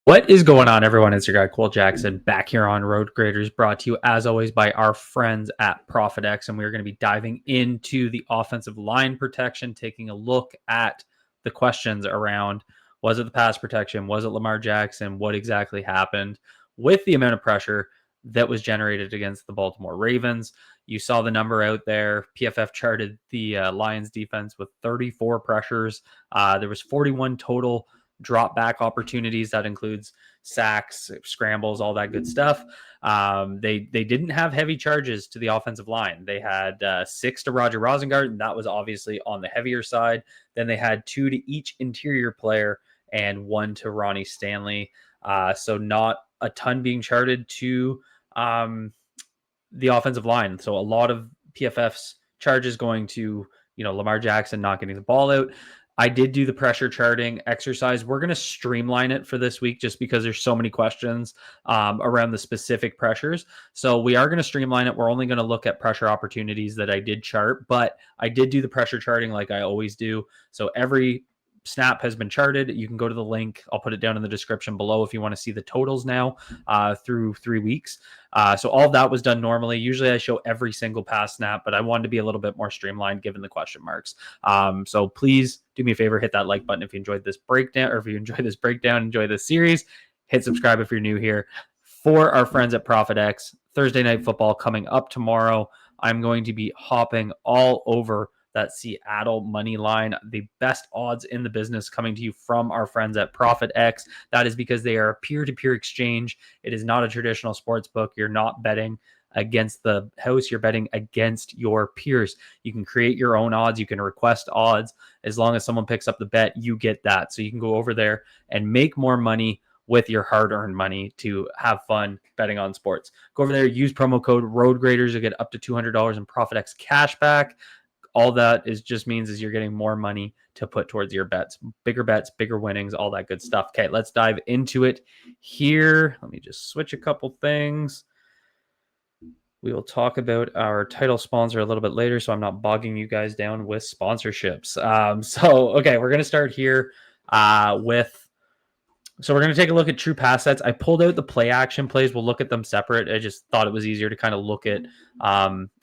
What is going on, everyone? It's your guy, Cole Jackson, back here on Road Graders, brought to you, as always, by our friends at ProfitX. And we're going to be diving into the offensive line protection, taking a look at the questions around, was it the pass protection? Was it Lamar Jackson? What exactly happened with the amount of pressure that was generated against the Baltimore Ravens? You saw the number out there. PFF charted the Lions defense with 34 pressures. There was 41 total drop back opportunities. That includes sacks, scrambles, all that good stuff. They didn't have heavy charges to the offensive line. They had 6 to Roger Rosengart, and that was obviously on the heavier side. Then they had 2 to each interior player and 1 to Ronnie Stanley. So not a ton being charted to the offensive line. So a lot of PFF's charges going to, Lamar Jackson not getting the ball out. I did do the pressure charting exercise. We're going to streamline it for this week just because there's so many questions around the specific pressures. So we are going to streamline it. We're only going to look at pressure opportunities that I did chart, but I did do the pressure charting like I always do. So every snap has been charted. You can go to the link. I'll put it down in the description below if you want to see the totals now through 3 weeks. So all of that was done normally. Usually I show every single pass snap, but I wanted to be a little bit more streamlined given the question marks. So please do me a favor, hit that like button if you enjoyed this breakdown, or if you enjoy this breakdown, enjoy this series. Hit subscribe if you're new here. For our friends at ProfitX, Thursday Night Football coming up tomorrow. I'm going to be hopping all over that Seattle money line, the best odds in the business coming to you from our friends at ProfitX. That is because they are a peer-to-peer exchange. It is not a traditional sports book. You're not betting against the house. You're betting against your peers. You can create your own odds. You can request odds. As long as someone picks up the bet, you get that. So you can go over there and make more money with your hard-earned money to have fun betting on sports. Go over there, use promo code ROADGraders. You'll get up to $200 in ProfitX cash back. All that just means is you're getting more money to put towards your bets, bigger winnings, all that good stuff. Okay, let's dive into it here. Let me just switch a couple things. We will talk about our title sponsor a little bit later, so I'm not bogging you guys down with sponsorships. Okay, we're going to start here so we're going to take a look at true pass sets. I pulled out the play action plays. We'll look at them separate. I just thought it was easier to kind of look at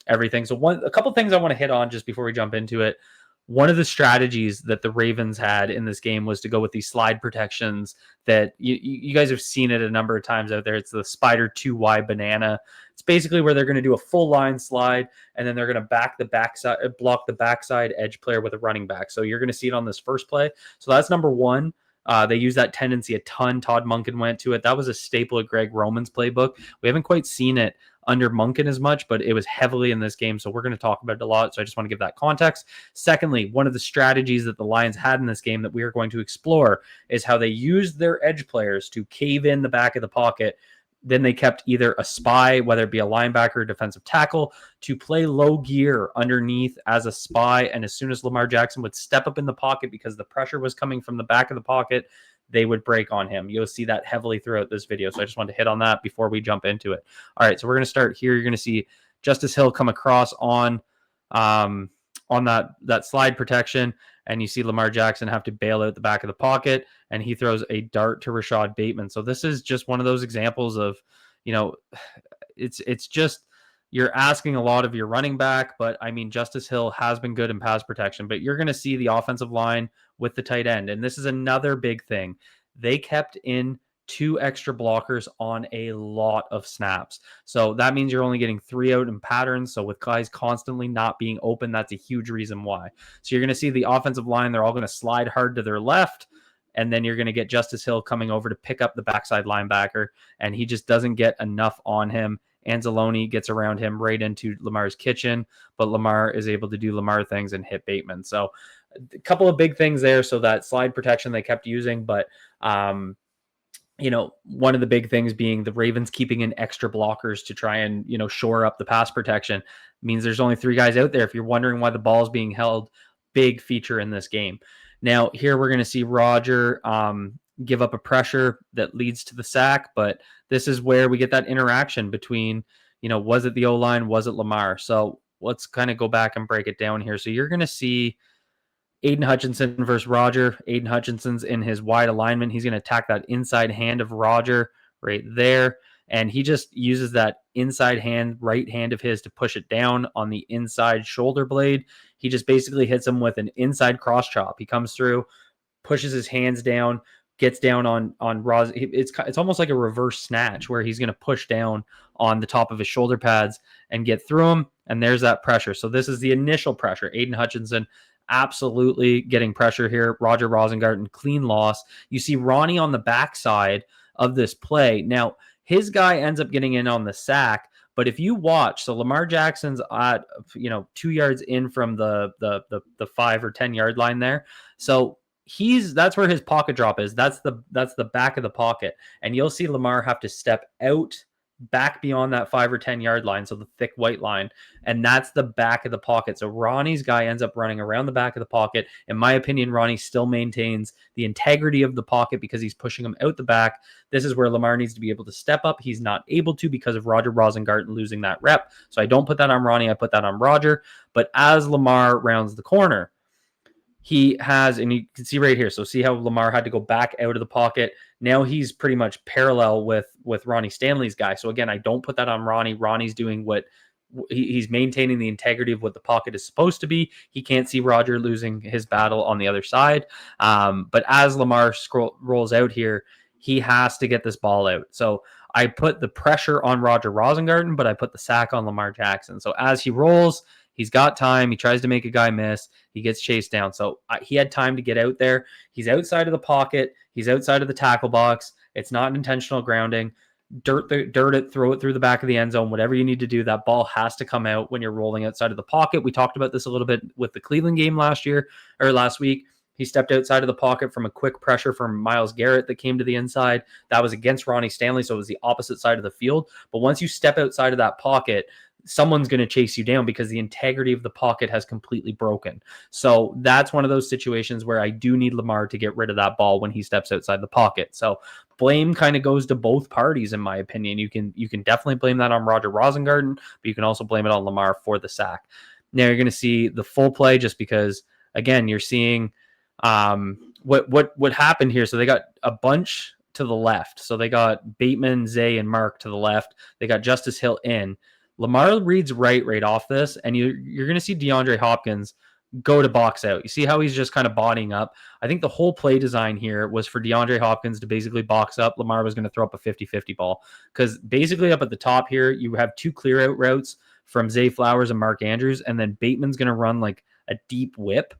everything. So a couple things I want to hit on just before we jump into it. One of the strategies that the Ravens had in this game was to go with these slide protections that you guys have seen it a number of times out there. It's the Spider 2Y banana. It's basically where they're going to do a full line slide, and then they're going to block the backside edge player with a running back. So you're going to see it on this first play. So that's number one. They use that tendency a ton. Todd Monken went to it. That was a staple of Greg Roman's playbook. We haven't quite seen it under Monken as much, but it was heavily in this game, so we're going to talk about it a lot, so I just want to give that context. Secondly, one of the strategies that the Lions had in this game that we are going to explore is how they used their edge players to cave in the back of the pocket. Then they kept either a spy, whether it be a linebacker or defensive tackle, to play low gear underneath as a spy. And as soon as Lamar Jackson would step up in the pocket because the pressure was coming from the back of the pocket, they would break on him. You'll see that heavily throughout this video. So I just wanted to hit on that before we jump into it. All right, so we're going to start here. You're going to see Justice Hill come across on that slide protection, and you see Lamar Jackson have to bail out the back of the pocket, and he throws a dart to Rashad Bateman. So this is just one of those examples of, it's just you're asking a lot of your running back, but I mean, Justice Hill has been good in pass protection, but you're going to see the offensive line with the tight end. And this is another big thing. They kept in 2 extra blockers on a lot of snaps. So that means you're only getting 3 out in patterns. So with guys constantly not being open, that's a huge reason why. So you're going to see the offensive line, they're all going to slide hard to their left. And then you're going to get Justice Hill coming over to pick up the backside linebacker. And he just doesn't get enough on him. Anzalone gets around him right into Lamar's kitchen, but Lamar is able to do Lamar things and hit Bateman. So a couple of big things there. So that slide protection they kept using, but one of the big things being the Ravens keeping in extra blockers to try and, shore up the pass protection means there's only 3 guys out there. If you're wondering why the ball is being held, big feature in this game. Now here we're going to see Roger give up a pressure that leads to the sack, but this is where we get that interaction between, was it the O-line? Was it Lamar? So let's kind of go back and break it down here. So you're going to see Aiden Hutchinson versus Roger. Aiden Hutchinson's in his wide alignment. He's going to attack that inside hand of Roger right there. And he just uses that inside hand, right hand of his to push it down on the inside shoulder blade. He just basically hits him with an inside cross chop. He comes through, pushes his hands down, gets down on Roz. It's almost like a reverse snatch where he's going to push down on the top of his shoulder pads and get through him. And there's that pressure. So this is the initial pressure. Aiden Hutchinson absolutely getting pressure here. Roger Rosengarten, clean loss. You see Ronnie on the backside of this play. Now, his guy ends up getting in on the sack. But if you watch, so Lamar Jackson's at 2 yards in from the 5 or 10 yard line there. So that's where his pocket drop is. That's the back of the pocket. And you'll see Lamar have to step out back beyond that 5 or 10 yard line, so the thick white line, and that's the back of the pocket. So Ronnie's guy ends up running around the back of the pocket. In my opinion, Ronnie still maintains the integrity of the pocket because he's pushing him out the back. This is where Lamar needs to be able to step up. He's not able to because of Roger Rosengarten losing that rep. So I don't put that on Ronnie, I put that on Roger. But as Lamar rounds the corner, he has, and you can see right here, so see how Lamar had to go back out of the pocket. Now he's pretty much parallel with Ronnie Stanley's guy. So again, I don't put that on Ronnie. Ronnie's doing what he's maintaining the integrity of what the pocket is supposed to be. He can't see Roger losing his battle on the other side. But as Lamar rolls out here, he has to get this ball out. So I put the pressure on Roger Rosengarten, but I put the sack on Lamar Jackson. So as he rolls, he's got time. He tries to make a guy miss. He gets chased down. So he had time to get out there. He's outside of the pocket. He's outside of the tackle box. It's not an intentional grounding. Dirt it, throw it through the back of the end zone, whatever you need to do. That ball has to come out when you're rolling outside of the pocket. We talked about this a little bit with the Cleveland game last week. He stepped outside of the pocket from a quick pressure from Myles Garrett that came to the inside. That was against Ronnie Stanley, so it was the opposite side of the field. But once you step outside of that pocket, someone's going to chase you down because the integrity of the pocket has completely broken. So that's one of those situations where I do need Lamar to get rid of that ball when he steps outside the pocket. So blame kind of goes to both parties, in my opinion. You can definitely blame that on Roger Rosengarten, but you can also blame it on Lamar for the sack. Now you're going to see the full play just because, again, you're seeing what happened here. So they got a bunch to the left. So they got Bateman, Zay, and Mark to the left. They got Justice Hill in. Lamar reads right off this, and you're going to see DeAndre Hopkins go to box out. You see how he's just kind of bodying up. I think the whole play design here was for DeAndre Hopkins to basically box up. Lamar was going to throw up a 50-50 ball because basically up at the top here, you have two clear out routes from Zay Flowers and Mark Andrews, and then Bateman's going to run like a deep whip,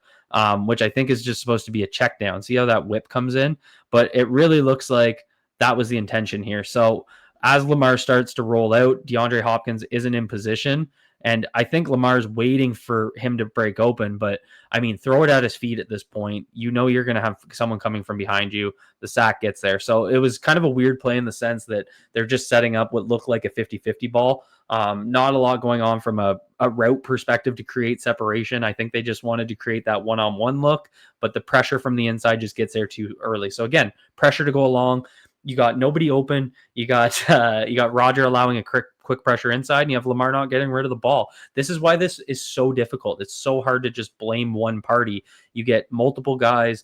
which I think is just supposed to be a check down. See how that whip comes in? But it really looks like that was the intention here. So as Lamar starts to roll out, DeAndre Hopkins isn't in position. And I think Lamar's waiting for him to break open. But, I mean, throw it at his feet at this point. You know you're going to have someone coming from behind you. The sack gets there. So it was kind of a weird play in the sense that they're just setting up what looked like a 50-50 ball. Not a lot going on from a route perspective to create separation. I think they just wanted to create that one-on-one look. But the pressure from the inside just gets there too early. So, again, pressure to go along. You got nobody open. You got Roger allowing a quick pressure inside, and you have Lamar not getting rid of the ball. This is why this is so difficult. It's so hard to just blame one party. You get multiple guys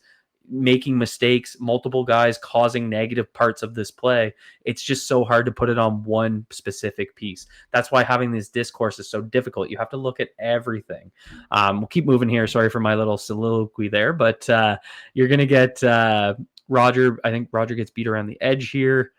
making mistakes, multiple guys causing negative parts of this play. It's just so hard to put it on one specific piece. That's why having this discourse is so difficult. You have to look at everything. We'll keep moving here. Sorry for my little soliloquy there, but you're going to get Roger. I think Roger gets beat around the edge here.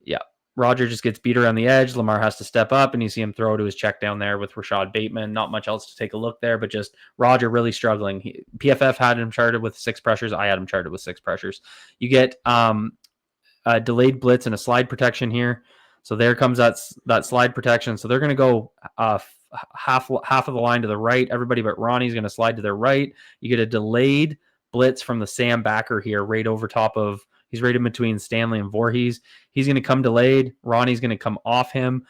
Yeah. Roger just gets beat around the edge. Lamar has to step up, and you see him throw to his check down there with Rashad Bateman. Not much else to take a look there, but just Roger really struggling. PFF had him charted with 6 pressures. I had him charted with 6 pressures. You get a delayed blitz and a slide protection here. So there comes that slide protection. So they're going to go half of the line to the right. Everybody but Ronnie's going to slide to their right. You get a delayed blitz from the Sam backer here, right over top of. He's right in between Stanley and Voorhees. He's going to come delayed. Ronnie's going to come off him.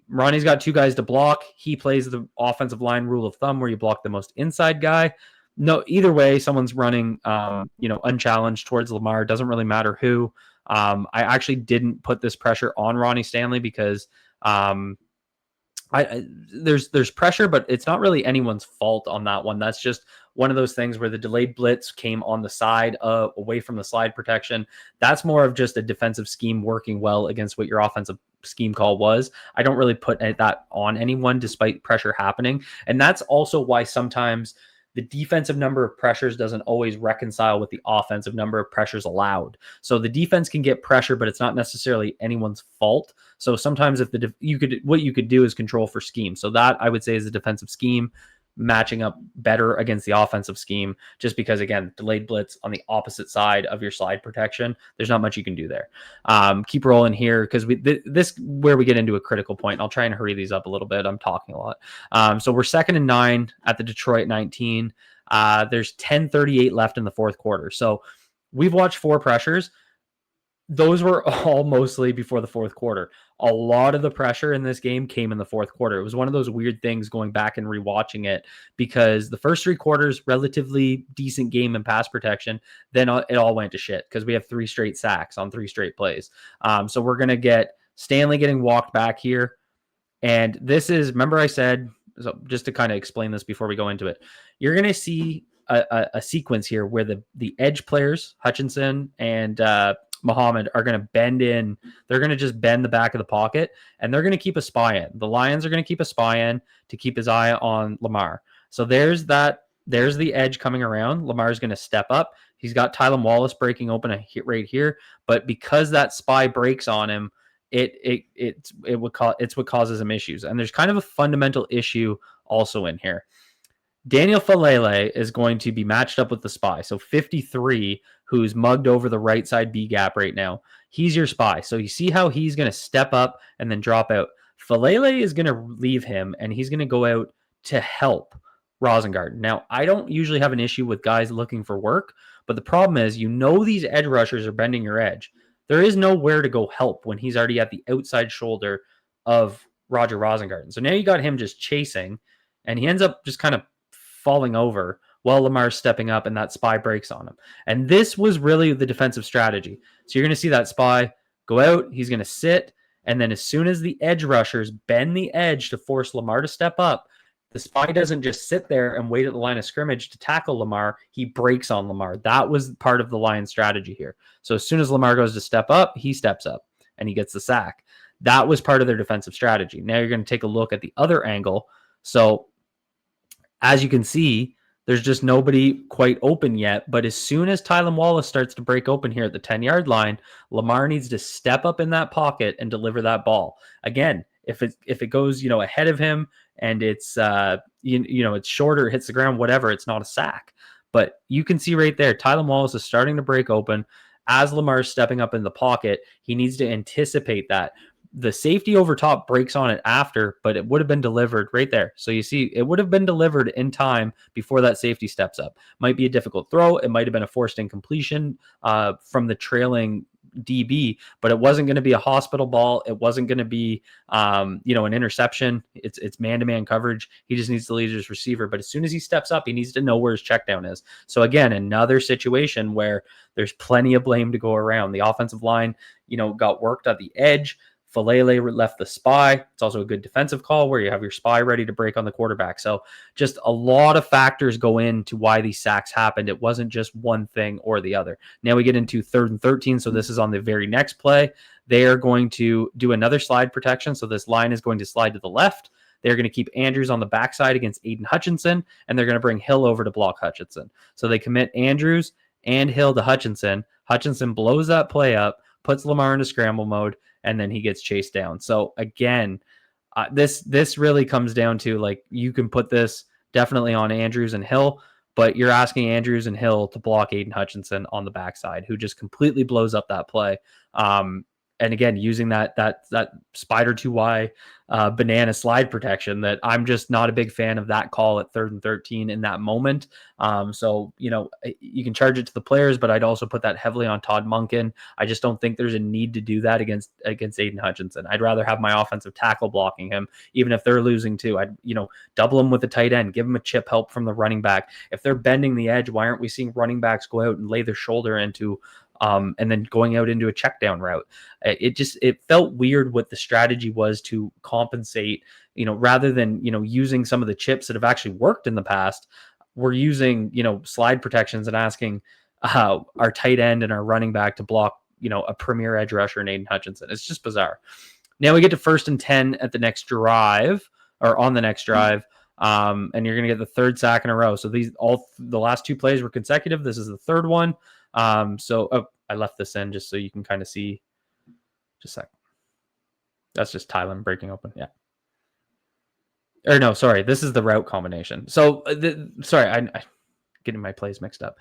Ronnie's got 2 guys to block. He plays the offensive line rule of thumb where you block the most inside guy. No, either way, someone's running, unchallenged towards Lamar. Doesn't really matter who. I actually didn't put this pressure on Ronnie Stanley because I There's pressure, but it's not really anyone's fault on that one. That's just one of those things where the delayed blitz came on the side away from the slide protection. That's more of just a defensive scheme working well against what your offensive scheme call was. I don't really put that on anyone despite pressure happening. And that's also why sometimes the defensive number of pressures doesn't always reconcile with the offensive number of pressures allowed. So the defense can get pressure, but it's not necessarily anyone's fault. So sometimes if what you could do is control for scheme. So that I would say is a defensive scheme matching up better against the offensive scheme, just because again, delayed blitz on the opposite side of your slide protection, there's not much you can do there. Keep rolling here because this where we get into a critical point. I'll try and hurry these up a little bit. I'm talking a lot. So we're 2nd and 9 at the Detroit 19. There's 10:38 left in the fourth quarter. So we've watched 4 pressures. Those were all mostly before the fourth quarter. A lot of the pressure in this game came in the fourth quarter. It was one of those weird things going back and rewatching it because the first 3 quarters, relatively decent game in pass protection. Then it all went to shit because we have 3 straight sacks on 3 straight plays. So we're going to get Stanley getting walked back here. And this is, remember I said, so just to kind of explain this before we go into it, you're going to see a sequence here where the edge players, Hutchinson and Muhammad, are going to bend in. They're going to just bend the back of the pocket, and they're going to keep a spy in. The Lions are going to keep a spy in to keep his eye on Lamar. So there's the edge coming around. Lamar's going to step up. He's got Tylan Wallace breaking open right here, but because that spy breaks on him, it's what causes him issues. And there's kind of a fundamental issue also in here. Daniel Falele is going to be matched up with the spy. So 53, who's mugged over the right side B gap right now, he's your spy. So you see how he's going to step up and then drop out. Falele is going to leave him, and he's going to go out to help Rosengarten. Now, I don't usually have an issue with guys looking for work, but the problem is, these edge rushers are bending your edge. There is nowhere to go help when he's already at the outside shoulder of Roger Rosengarten. So now you got him just chasing, and he ends up just kind of falling over while Lamar's stepping up, and that spy breaks on him. And this was really the defensive strategy. So you're going to see that spy go out. He's going to sit. And then as soon as the edge rushers bend the edge to force Lamar to step up, the spy doesn't just sit there and wait at the line of scrimmage to tackle Lamar. He breaks on Lamar. That was part of the Lions' strategy here. So as soon as Lamar goes to step up, he steps up and he gets the sack. That was part of their defensive strategy. Now you're going to take a look at the other angle. So as you can see, there's just nobody quite open yet. But as soon as Tylan Wallace starts to break open here at the 10-yard line, Lamar needs to step up in that pocket and deliver that ball. Again, if it goes, ahead of him and it's it's shorter, hits the ground, whatever, it's not a sack. But you can see right there, Tylan Wallace is starting to break open. As Lamar's stepping up in the pocket, he needs to anticipate that. The safety over top breaks on it after, but it would have been delivered right there. So you see, it would have been delivered in time before that safety steps up. Might be a difficult throw. It might have been a forced incompletion from the trailing DB, but it wasn't going to be a hospital ball. It wasn't going to be, an interception. It's man-to-man coverage. He just needs to lead his receiver. But as soon as he steps up, he needs to know where his check down is. So again, another situation where there's plenty of blame to go around. The offensive line, got worked at the edge. Falele left the spy. It's also a good defensive call where you have your spy ready to break on the quarterback. So just a lot of factors go into why these sacks happened. It wasn't just one thing or the other. Now we get into 3rd and 13. So this is on the very next play. They are going to do another slide protection. So this line is going to slide to the left. They're going to keep Andrews on the backside against Aiden Hutchinson, and they're going to bring Hill over to block Hutchinson. So they commit Andrews and Hill to Hutchinson. Hutchinson blows that play up, puts Lamar into scramble mode, and then he gets chased down. So again, this really comes down to, you can put this definitely on Andrews and Hill, but you're asking Andrews and Hill to block Aiden Hutchinson on the backside, who just completely blows up that play. And again, using that spider 2Y banana slide protection, that I'm just not a big fan of that call at 3rd and 13 in that moment. So, you can charge it to the players, but I'd also put that heavily on Todd Monken. I just don't think there's a need to do that against Aiden Hutchinson. I'd rather have my offensive tackle blocking him, even if they're losing too. I'd, double him with the tight end, give him a chip help from the running back. If they're bending the edge, why aren't we seeing running backs go out and lay their shoulder into and then going out into a check down route. It felt weird what the strategy was to compensate, rather than, using some of the chips that have actually worked in the past. We're using, slide protections and asking our tight end and our running back to block, a premier edge rusher in Aiden Hutchinson. It's just bizarre. Now we get to 1st and 10 at the next drive, or on the next drive. And you're going to get the 3rd sack in a row. So the last 2 plays were consecutive. This is the 3rd one. I left this in just so you can kind of see. Just a sec. That's just Tylen breaking open. Yeah. Or no, sorry. This is the route combination. So I'm getting my plays mixed up.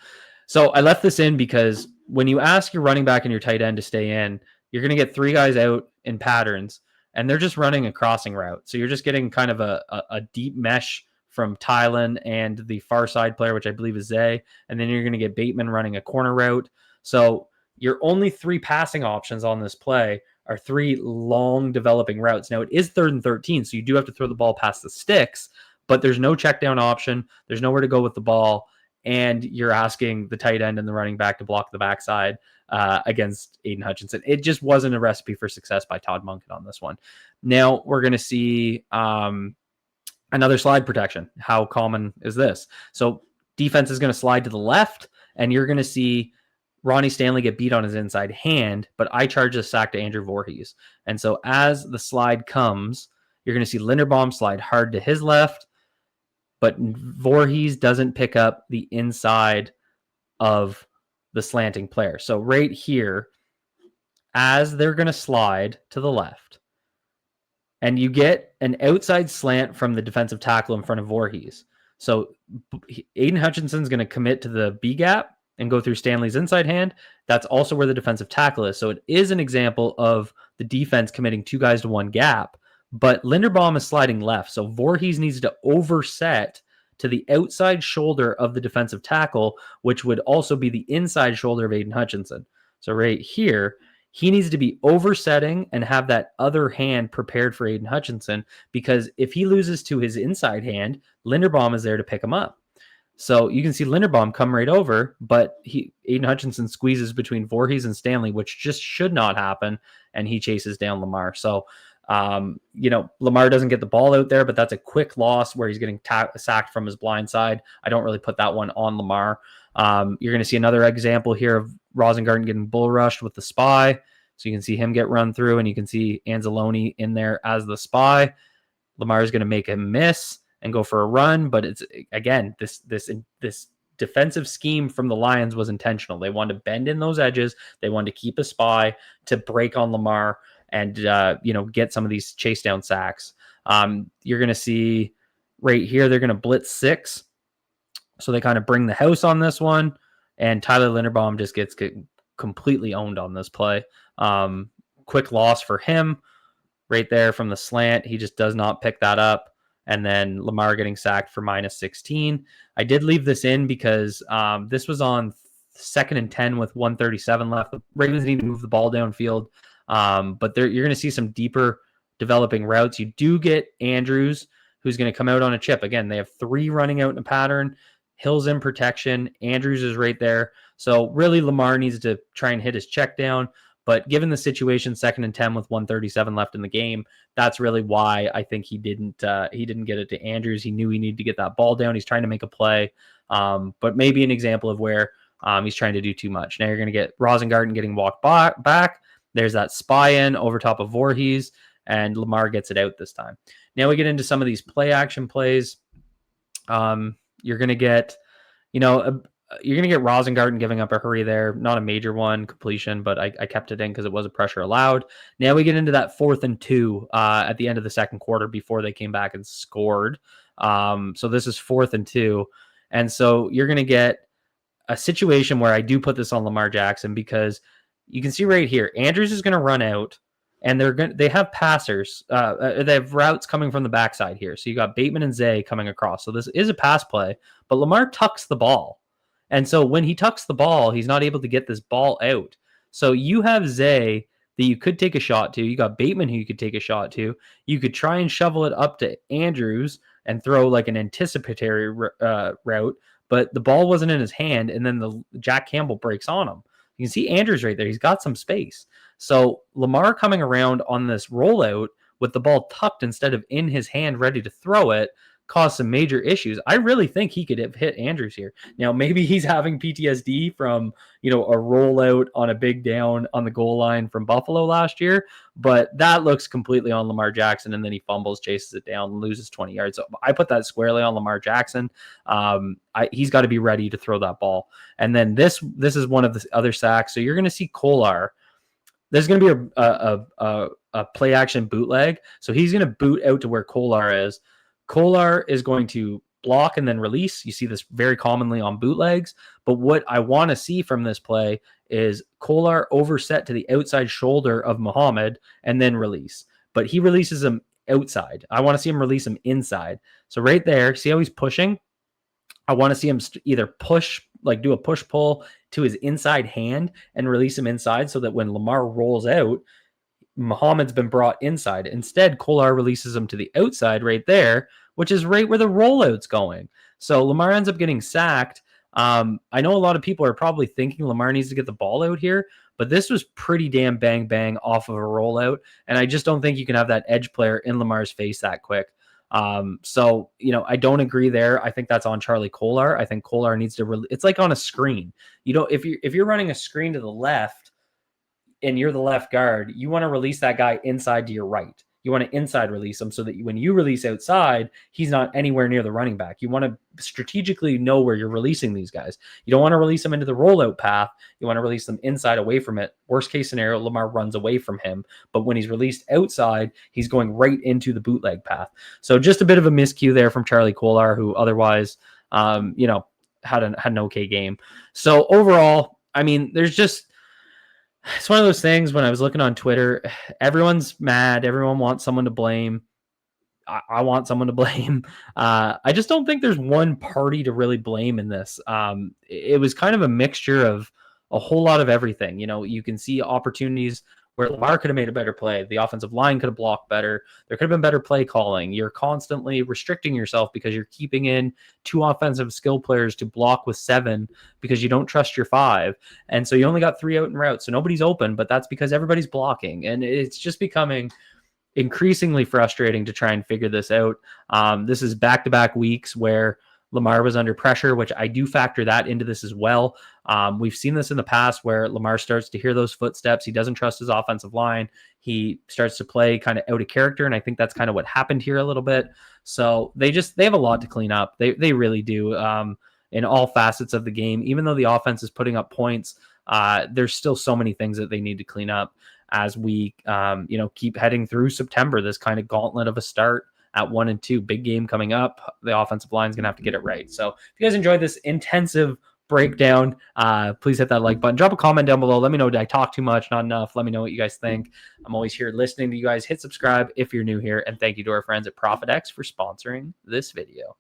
So I left this in because when you ask your running back and your tight end to stay in, you're going to get 3 guys out in patterns, and they're just running a crossing route. So you're just getting kind of a deep mesh from Tylen and the far side player, which I believe is Zay. And then you're going to get Bateman running a corner route. So your only 3 passing options on this play are 3 long developing routes. Now it is 3rd and 13, so you do have to throw the ball past the sticks, but there's no check down option. There's nowhere to go with the ball. And you're asking the tight end and the running back to block the backside against Aiden Hutchinson. It just wasn't a recipe for success by Todd Monken on this one. Now we're going to see another slide protection. How common is this? So defense is going to slide to the left, and you're going to see Ronnie Stanley get beat on his inside hand, but I charge a sack to Andrew Voorhees. And so as the slide comes, you're going to see Linderbaum slide hard to his left, but Voorhees doesn't pick up the inside of the slanting player. So right here, as they're going to slide to the left, and you get an outside slant from the defensive tackle in front of Voorhees. So Aiden Hutchinson's going to commit to the B gap and go through Stanley's inside hand. That's also where the defensive tackle is. So it is an example of the defense committing 2 guys to 1 gap, but Linderbaum is sliding left. So Voorhees needs to overset to the outside shoulder of the defensive tackle, which would also be the inside shoulder of Aiden Hutchinson. So right here, he needs to be oversetting and have that other hand prepared for Aiden Hutchinson, because if he loses to his inside hand, Linderbaum is there to pick him up. So you can see Linderbaum come right over, but Aiden Hutchinson squeezes between Voorhees and Stanley, which just should not happen, and he chases down Lamar. So, Lamar doesn't get the ball out there, but that's a quick loss where he's getting sacked from his blind side. I don't really put that one on Lamar. You're going to see another example here of Rosengarten getting bull rushed with the spy. So you can see him get run through, and you can see Anzalone in there as the spy. Lamar is going to make him miss and go for a run, but it's, again, this defensive scheme from the Lions was intentional. They wanted to bend in those edges. They wanted to keep a spy to break on Lamar and get some of these chase down sacks. You're going to see right here, they're going to blitz 6. So they kind of bring the house on this one, and Tyler Linderbaum just gets completely owned on this play. Quick loss for him right there from the slant. He just does not pick that up. And then Lamar getting sacked for -16. I did leave this in because this was on 2nd and 10 with 1:37 left. The Ravens need to move the ball downfield. But you're going to see some deeper developing routes. You do get Andrews, who's going to come out on a chip. Again, they have 3 running out in a pattern. Hill's in protection. Andrews is right there. So really Lamar needs to try and hit his check down. But given the situation, 2nd and 10 with 1:37 left in the game, that's really why I think he didn't get it to Andrews. He knew he needed to get that ball down. He's trying to make a play, but maybe an example of where he's trying to do too much. Now you're going to get Rosengarten getting walked back. There's that spy in over top of Voorhees, and Lamar gets it out this time. Now we get into some of these play action plays. You're going to get, Rosengarten giving up a hurry there. Not a major one, completion, but I kept it in because it was a pressure allowed. Now we get into that 4th and 2 at the end of the second quarter before they came back and scored. So this is 4th and 2. And so you're going to get a situation where I do put this on Lamar Jackson, because you can see right here, Andrews is going to run out, and they have passers. They have routes coming from the backside here. So you got Bateman and Zay coming across. So this is a pass play, but Lamar tucks the ball. And so when he tucks the ball, he's not able to get this ball out. So you have Zay that you could take a shot to. You got Bateman who you could take a shot to. You could try and shovel it up to Andrews and throw like an anticipatory route, but the ball wasn't in his hand, and then the Jack Campbell breaks on him. You can see Andrews right there. He's got some space. So Lamar coming around on this rollout with the ball tucked instead of in his hand ready to throw it caused some major issues. I really think he could have hit Andrews here. Now, maybe he's having PTSD from, a rollout on a big down on the goal line from Buffalo last year, but that looks completely on Lamar Jackson, and then he fumbles, chases it down, and loses 20 yards. So I put that squarely on Lamar Jackson. He's got to be ready to throw that ball. And then this is one of the other sacks. So you're going to see Kolar. There's going to be a play action bootleg. So he's going to boot out to where Kolar is. Kolar is going to block and then release. You see this very commonly on bootlegs. But what I want to see from this play is Kolar overset to the outside shoulder of Muhammad and then release. But he releases him outside. I want to see him release him inside. So right there, see how he's pushing? I want to see him either push, like do a push-pull to his inside hand and release him inside so that when Lamar rolls out, Muhammad's been brought inside. Instead, Kolar releases him to the outside right there, which is right where the rollout's going. So Lamar ends up getting sacked. I know a lot of people are probably thinking Lamar needs to get the ball out here, but this was pretty damn bang off of a rollout, and I just don't think you can have that edge player in Lamar's face that quick. So, I don't agree there. I think that's on Charlie Kolar. I think Kolar needs to, it's like on a screen. If you're running a screen to the left and you're the left guard, you want to release that guy inside to your right. You want to inside release him so that when you release outside, he's not anywhere near the running back. You want to strategically know where you're releasing these guys. You don't want to release them into the rollout path. You want to release them inside away from it. Worst case scenario, Lamar runs away from him. But when he's released outside, he's going right into the bootleg path. So just a bit of a miscue there from Charlie Kolar, who otherwise, had an okay game. So overall, it's one of those things when I was looking on Twitter, everyone's mad. Everyone wants someone to blame. I want someone to blame. I just don't think there's one party to really blame in this. It was kind of a mixture of a whole lot of everything. You can see opportunities where Lamar could have made a better play. The offensive line could have blocked better. There could have been better play calling. You're constantly restricting yourself because you're keeping in 2 offensive skill players to block with 7 because you don't trust your 5. And so you only got 3 out in route. So nobody's open, but that's because everybody's blocking. And it's just becoming increasingly frustrating to try and figure this out. This is back-to-back weeks where Lamar was under pressure, which I do factor that into this as well. We've seen this in the past where Lamar starts to hear those footsteps. He doesn't trust his offensive line. He starts to play kind of out of character, and I think that's kind of what happened here a little bit. So they have a lot to clean up. They really do in all facets of the game. Even though the offense is putting up points, there's still so many things that they need to clean up as we keep heading through September, this kind of gauntlet of a start. At 1-2, big game coming up. The offensive line is going to have to get it right. So if you guys enjoyed this intensive breakdown, please hit that like button. Drop a comment down below. Let me know, did I talk too much, not enough? Let me know what you guys think. I'm always here listening to you guys. Hit subscribe if you're new here. And thank you to our friends at ProfitX for sponsoring this video.